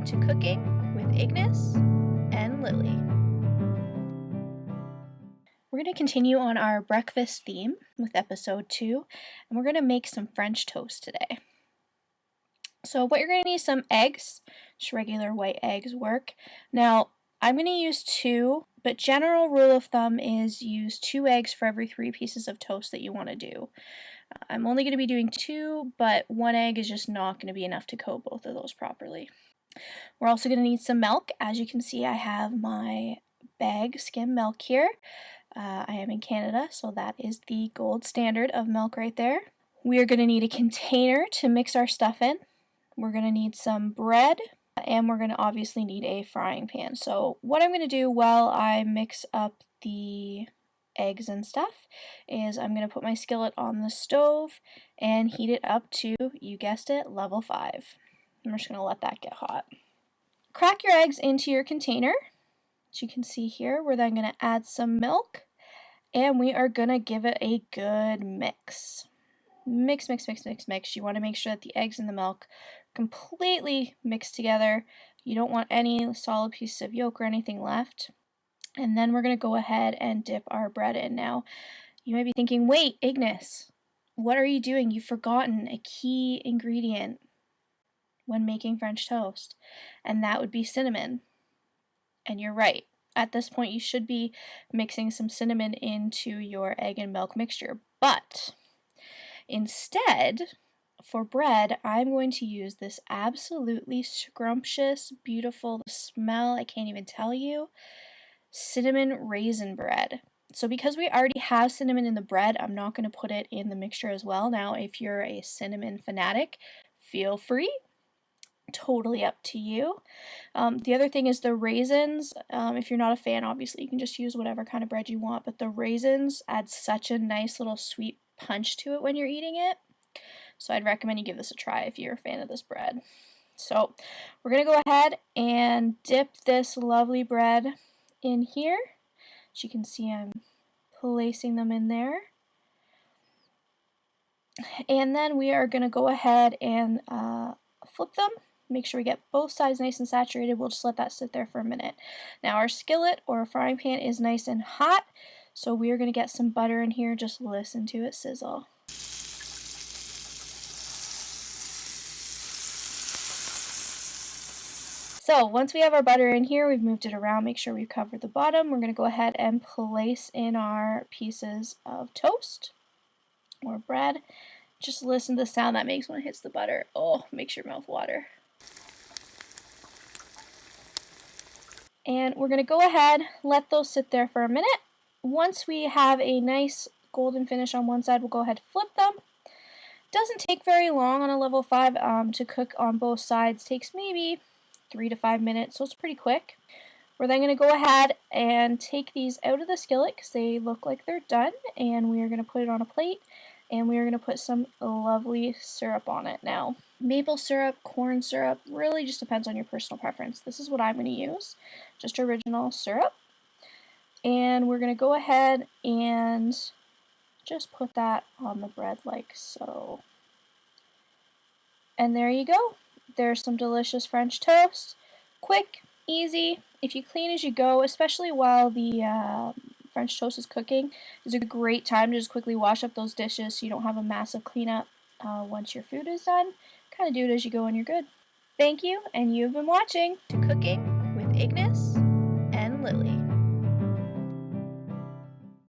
to Cooking with Ignis and Lily. We're going to continue on our breakfast theme with episode 2, and we're going to make some French toast today. So what you're going to need some eggs, just regular white eggs work. Now, I'm going to use 2, but general rule of thumb is use 2 eggs for every 3 pieces of toast that you want to do. I'm only going to be doing 2, but 1 egg is just not going to be enough to coat both of those properly. We're also going to need some milk. As you can see, I have my bag skim milk here. I am in Canada, so that is the gold standard of milk right there. We are going to need a container to mix our stuff in. We're going to need some bread, and we're going to obviously need a frying pan. So what I'm going to do while I mix up the eggs and stuff is I'm going to put my skillet on the stove and heat it up to, you guessed it, level 5. I'm just going to let that get hot. Crack your eggs into your container. As you can see here, we're then going to add some milk, and we are going to give it a good mix. Mix. You want to make sure that the eggs and the milk completely mixed together. You don't want any solid pieces of yolk or anything left. And then we're going to go ahead and dip our bread in. Now, you might be thinking, wait, Ignis, what are you doing? You've forgotten a key ingredient when making French toast, and that would be cinnamon. And you're right. At this point, you should be mixing some cinnamon into your egg and milk mixture. But instead, for bread, I'm going to use this absolutely scrumptious, beautiful, the smell, I can't even tell you, cinnamon raisin bread. So because we already have cinnamon in the bread, I'm not going to put it in the mixture as well. Now, if you're a cinnamon fanatic, feel free. Totally up to you. The other thing is the raisins. If you're not a fan, obviously you can just use whatever kind of bread you want, but the raisins add such a nice little sweet punch to it when you're eating it. So I'd recommend you give this a try if you're a fan of this bread. So we're going to go ahead and dip this lovely bread in here. As you can see, I'm placing them in there. And then we are going to go ahead and flip them. Make sure we get both sides nice and saturated. We'll just let that sit there for a minute. Now our skillet or frying pan is nice and hot, so we are going to get some butter in here. Just listen to it sizzle. So once we have our butter in here, we've moved it around, make sure we've covered the bottom. We're going to go ahead and place in our pieces of toast or bread. Just listen to the sound that makes when it hits the butter. Oh, makes your mouth water. And we're going to go ahead, let those sit there for a minute. Once we have a nice golden finish on one side, we'll go ahead and flip them. Doesn't take very long on a level 5 to cook on both sides. Takes maybe 3 to 5 minutes, so it's pretty quick. We're then going to go ahead and take these out of the skillet because they look like they're done, and we are going to put it on a plate, and we are going to put some lovely syrup on it. Now, maple syrup, corn syrup, really just depends on your personal preference. This is what I'm going to use, just original syrup. And we're going to go ahead and just put that on the bread like so. And there you go. There's some delicious French toast. Quick, easy. If you clean as you go, especially while the French toast is cooking, is a great time to just quickly wash up those dishes so you don't have a massive cleanup once your food is done. Kind of do it as you go and you're good. Thank you, and you've been watching To Cooking with Ignis and Lily.